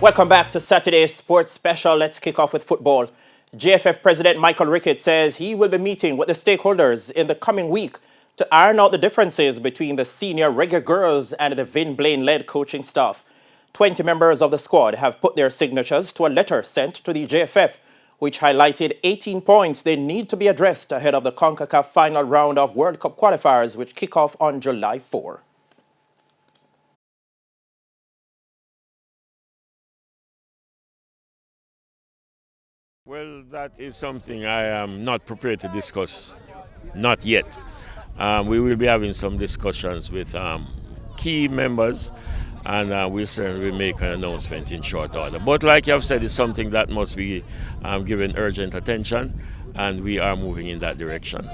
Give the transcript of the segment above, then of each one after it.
Welcome back to Saturday's Sports Special. Let's kick off with football. JFF President Michael Ricketts says he will be meeting with the stakeholders in the coming week to iron out the differences between the senior Reggae Girlz and the Vin Blaine-led coaching staff. 20 members of the squad have put their signatures to a letter sent to the JFF, which highlighted 18 points they need to be addressed ahead of the CONCACAF final round of World Cup qualifiers, which kick off on July 4. Well, that is something I am not prepared to discuss, not yet. We will be having some discussions with key members, and we'll certainly make an announcement in short order. But like you have said, it's something that must be given urgent attention, and we are moving in that direction.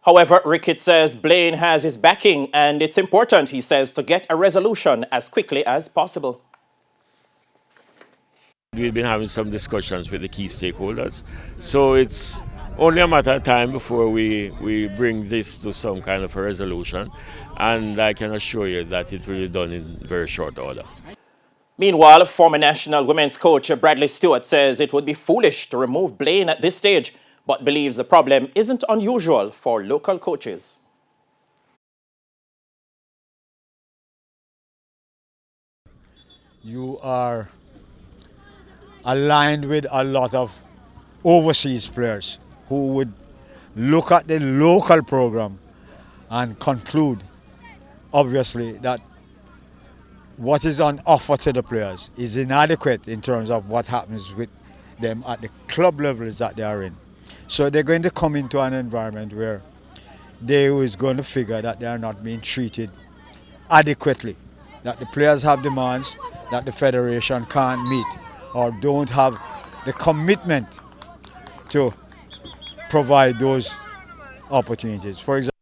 However, Ricketts says Blaine has his backing, and it's important, he says, to get a resolution as quickly as possible. We've been having some discussions with the key stakeholders, so it's only a matter of time before we bring this to some kind of a resolution, and I can assure you that it will be done in very short order. Meanwhile, former national women's coach Bradley Stewart says it would be foolish to remove Blaine at this stage, but believes the problem isn't unusual for local coaches. You are aligned with a lot of overseas players who would look at the local program and conclude, obviously, that what is on offer to the players is inadequate in terms of what happens with them at the club levels that they are in. So they're going to come into an environment where they is going to figure that they are not being treated adequately, that the players have demands that the federation can't meet, or don't have the commitment to provide those opportunities. For example,